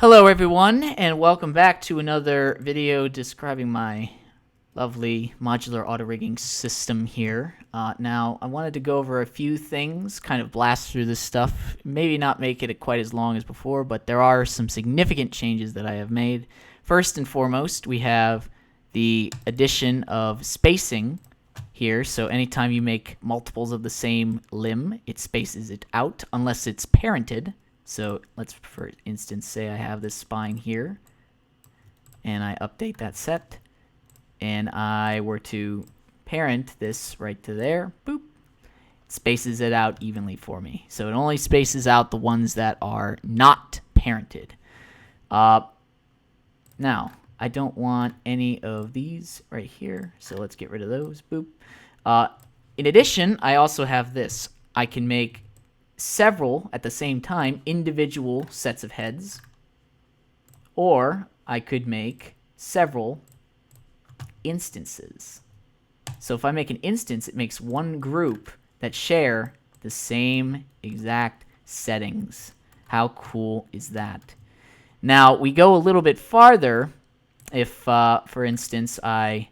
Hello everyone, and welcome back to another video describing my lovely modular auto rigging system here. Now, I wanted to go over a few things, kind of blast through this stuff, maybe not make it quite as long as before, but there are some significant changes that I have made. First and foremost, we have the addition of spacing here, so anytime you make multiples of the same limb, it spaces it out unless it's parented. So let's, for instance, say I have this spine here, and I update that set, and I were to parent this right to there, boop, it spaces it out evenly for me. So it only spaces out the ones that are not parented. Now, I don't want any of these right here, so let's get rid of those, boop. In addition, I also have this. I can make several at the same time, individual sets of heads, or I could make several instances. So if I make an instance, it makes one group that share the same exact settings. How cool is that? Now, we go a little bit farther if, for instance, I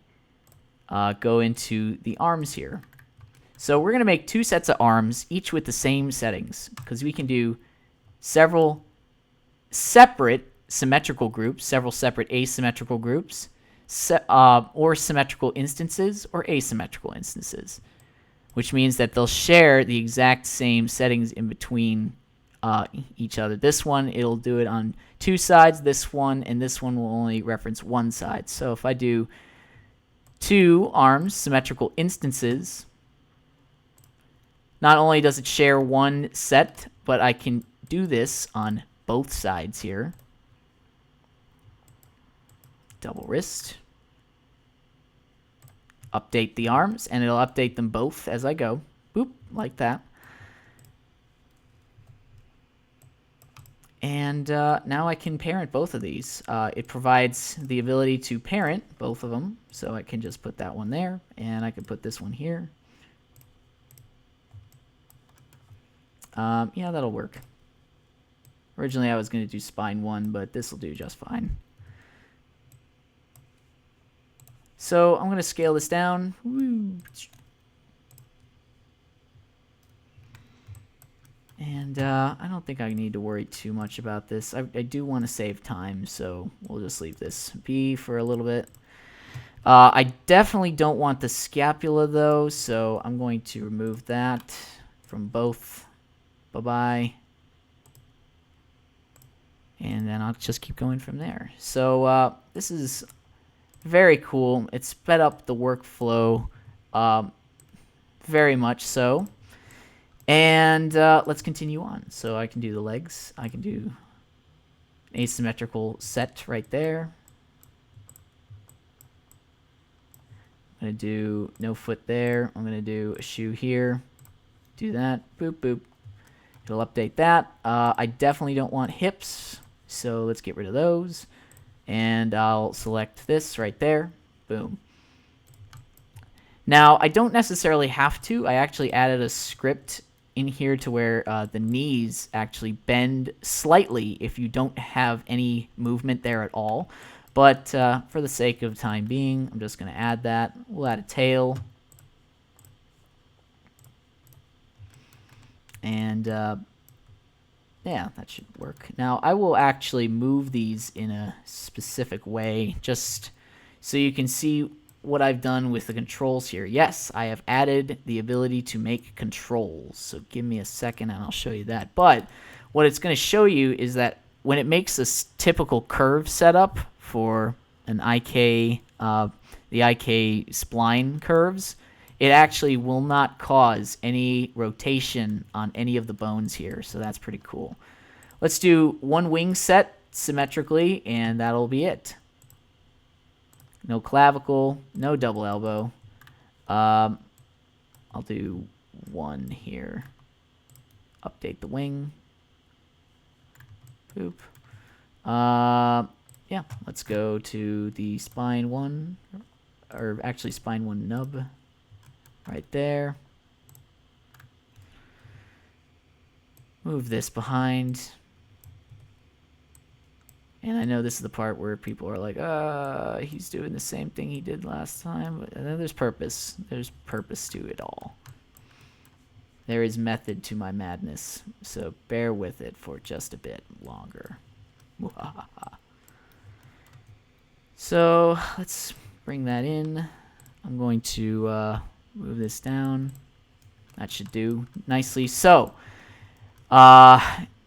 go into the arms here. So we're going to make two sets of arms, each with the same settings, because we can do several separate symmetrical groups, several separate asymmetrical groups, or symmetrical instances or asymmetrical instances, which means that they'll share the exact same settings in between each other. This one, it'll do it on two sides, this one, and this one will only reference one side. So if I do two arms, symmetrical instances, not only does it share one set, but I can do this on both sides here. Double wrist. Update the arms, and it'll update them both as I go. Boop, like that. And now I can parent both of these. It provides the ability to parent both of them, so I can just put that one there, and I can put this one here. Yeah, that'll work. Originally, I was going to do spine 1, but this will do just fine. So I'm going to scale this down. Woo. And I don't think I need to worry too much about this. I do want to save time, so we'll just leave this be for a little bit. I definitely don't want the scapula, though, so I'm going to remove that from both. Bye-bye. And then I'll just keep going from there. So this is very cool. It sped up the workflow very much so. And let's continue on. So I can do the legs. I can do an asymmetrical set right there. I'm going to do no foot there. I'm going to do a shoe here. Do that. Boop, boop. It'll update that. I definitely don't want hips, so let's get rid of those. And I'll select this right there. Boom. Now, I don't necessarily have to. I actually added a script in here to where the knees actually bend slightly if you don't have any movement there at all. But for the sake of time being, I'm just going to add that. We'll add a tail. And yeah, that should work. Now, I will actually move these in a specific way just so you can see what I've done with the controls here. Yes, I have added the ability to make controls. So give me a second and I'll show you that. But what it's going to show you is that when it makes a typical curve setup for an IK, the IK spline curves, it actually will not cause any rotation on any of the bones here, so that's pretty cool. Let's do one wing set symmetrically, and that'll be it. No clavicle, no double elbow. I'll do one here. Update the wing. Boop. Yeah, let's go to the spine 1, or actually spine 1 nub. Right there. Move this behind. And I know this is the part where people are like, he's doing the same thing he did last time. But then there's purpose. There's purpose to it all. There is method to my madness. So bear with it for just a bit longer. So let's bring that in. I'm going to move this down. That should do nicely. So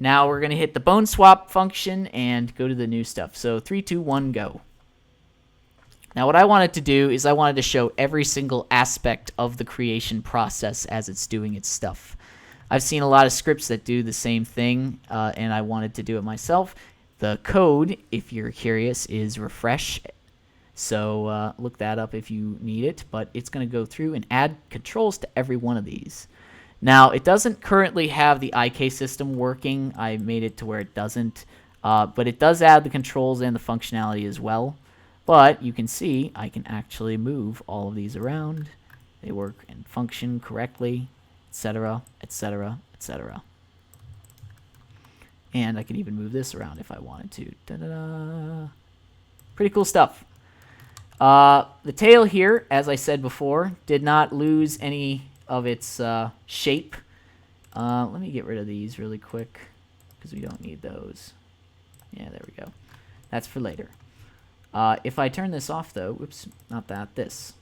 now we're going to hit the bone swap function and go to the new stuff. So 3, 2, 1, go. Now what I wanted to do is I wanted to show every single aspect of the creation process as it's doing its stuff. I've seen a lot of scripts that do the same thing, and I wanted to do it myself. The code, if you're curious, is refresh. So look that up if you need it, but it's going to go through and add controls to every one of these. Now, it doesn't currently have the IK system working. I made it to where it doesn't, but it does add the controls and the functionality as well. But you can see I can actually move all of these around. They work and function correctly, etc., etc., etc. And I can even move this around if I wanted to. Da-da-da. Pretty cool stuff. The tail here, as I said before, did not lose any of its shape. Let me get rid of these really quick because we don't need those. Yeah, there we go. That's for later. If I turn this off, though, whoops, not that, this,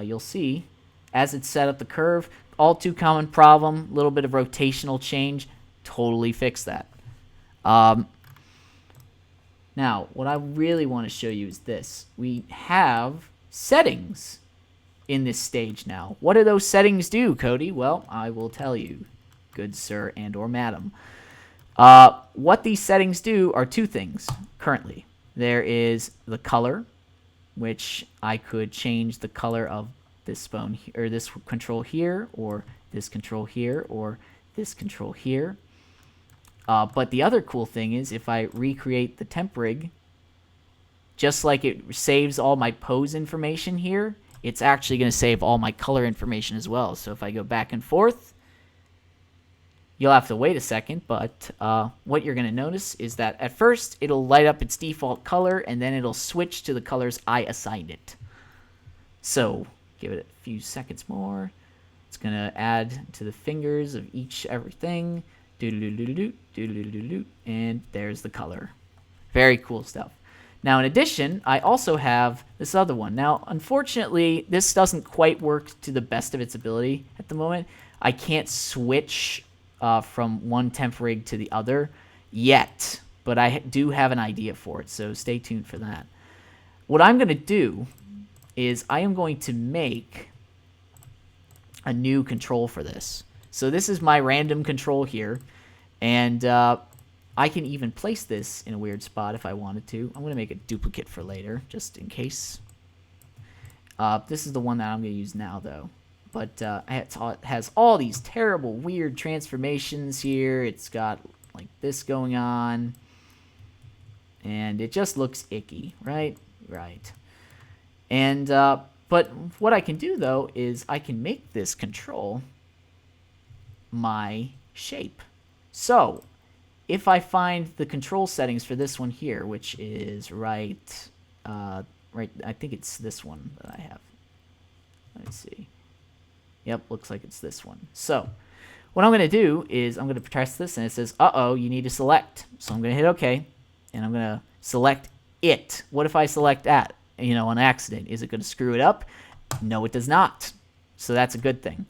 you'll see as it's set up the curve, all too common problem, little bit of rotational change, totally fix that. Now, what I really want to show you is this. We have settings in this stage now. What do those settings do, Cody? Well, I will tell you, good sir and or madam. What these settings do are two things currently. There is the color, which I could change the color of this bone or this control here, or this control here, or this control here. But the other cool thing is if I recreate the temp rig, just like it saves all my pose information here, it's actually going to save all my color information as well. So if I go back and forth, you'll have to wait a second, but what you're going to notice is that at first it'll light up its default color, and then it'll switch to the colors I assigned it. So give it a few seconds more. It's going to add to the fingers of everything. And there's the color. Very cool stuff. Now, in addition, I also have this other one. Now, unfortunately, this doesn't quite work to the best of its ability at the moment. I can't switch from one temp rig to the other yet, but I do have an idea for it, so stay tuned for that. What I'm going to do is I am going to make a new control for this. So this is my random control here, and I can even place this in a weird spot if I wanted to. I'm going to make a duplicate for later, just in case. This is the one that I'm going to use now, though. But it has all these terrible, weird transformations here. It's got like this going on, and it just looks icky, right? Right. And but what I can do, though, is I can make this control my shape. So if I find the control settings for this one here, which is right, I think it's this one that I have. Let me see. Yep, looks like it's this one. So what I'm going to do is I'm going to press this, and it says, uh-oh, you need to select. So I'm going to hit OK, and I'm going to select it. What if I select that, on accident? Is it going to screw it up? No, it does not. So that's a good thing.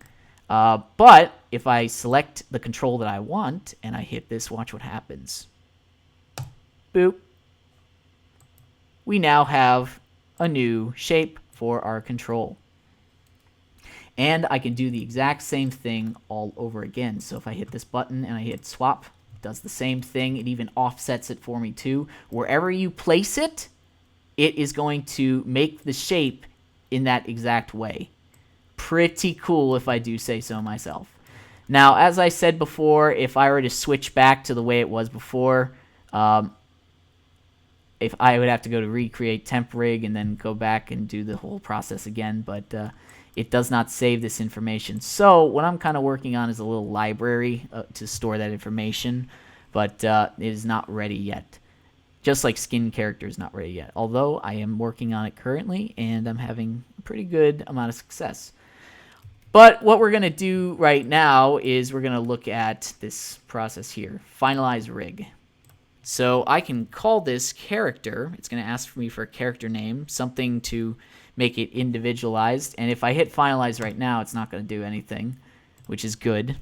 But if I select the control that I want and I hit this, watch what happens. Boop. We now have a new shape for our control. And I can do the exact same thing all over again. So if I hit this button and I hit swap, it does the same thing. It even offsets it for me too. Wherever you place it, it is going to make the shape in that exact way. Pretty cool if I do say so myself. Now, as I said before, if I were to switch back to the way it was before, if I would have to go to recreate temp rig and then go back and do the whole process again, but it does not save this information. So what I'm kind of working on is a little library to store that information, but it is not ready yet. Just like skin character is not ready yet. Although I am working on it currently, and I'm having a pretty good amount of success. But what we're going to do right now is we're going to look at this process here, finalize rig. So I can call this character. It's going to ask for me for a character name, something to make it individualized. And if I hit finalize right now, it's not going to do anything, which is good.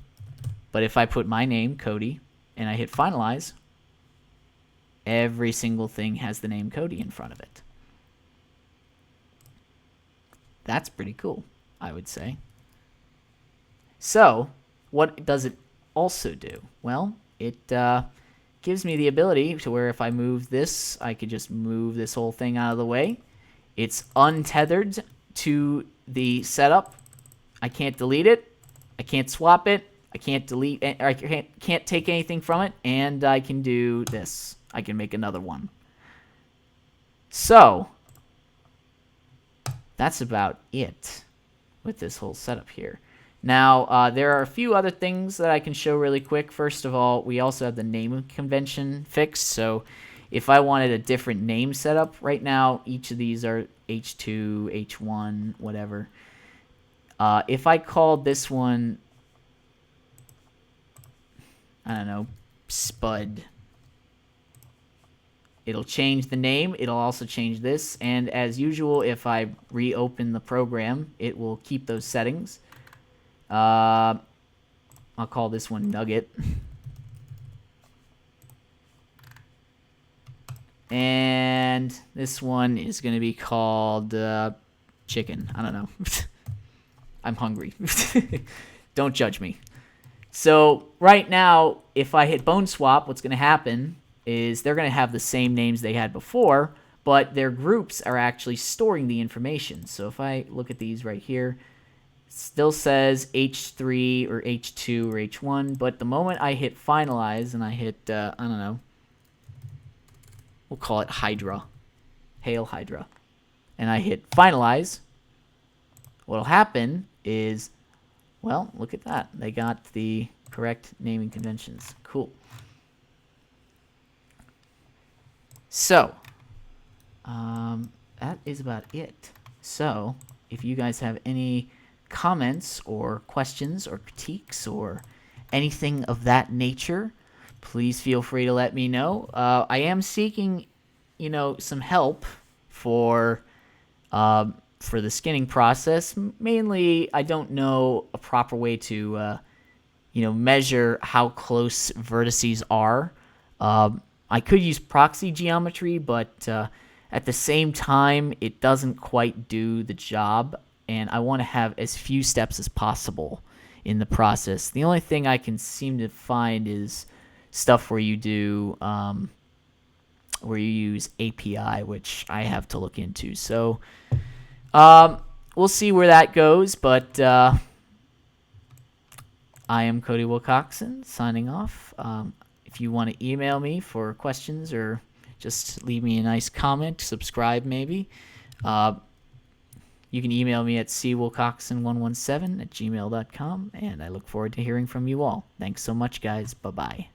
But if I put my name, Cody, and I hit finalize, every single thing has the name Cody in front of it. That's pretty cool, I would say. So what does it also do? Well, it gives me the ability to where if I move this, I could just move this whole thing out of the way. It's untethered to the setup. I can't delete it. I can't swap it. I can't delete, or I can't take anything from it, and I can do this. I can make another one. So that's about it with this whole setup here. Now, there are a few other things that I can show really quick. First of all, we also have the name convention fixed. So if I wanted a different name setup, right now, each of these are H2, H1, whatever. If I called this one, I don't know, Spud, it'll change the name. It'll also change this. And as usual, if I reopen the program, it will keep those settings. I'll call this one Nugget. And this one is going to be called Chicken. I don't know. I'm hungry. Don't judge me. So right now, if I hit bone swap, what's going to happen is they're going to have the same names they had before, but their groups are actually storing the information. So if I look at these right here, it still says H3 or H2 or H1, but the moment I hit finalize and I hit, I don't know, we'll call it Hydra, Hail Hydra, and I hit finalize, what'll happen is, well, look at that. They got the correct naming conventions. Cool. So, that is about it. So, if you guys have any comments or questions or critiques or anything of that nature, please feel free to let me know. I am seeking, some help for the skinning process. Mainly, I don't know a proper way to, measure how close vertices are. I could use proxy geometry, but at the same time, it doesn't quite do the job, and I want to have as few steps as possible in the process. The only thing I can seem to find is stuff where you do, where you use API, which I have to look into. So we'll see where that goes, but I am Cody Wilcoxon signing off. If you want to email me for questions or just leave me a nice comment, subscribe maybe, you can email me at cwilcoxon117@gmail.com, and I look forward to hearing from you all. Thanks so much, guys. Bye-bye.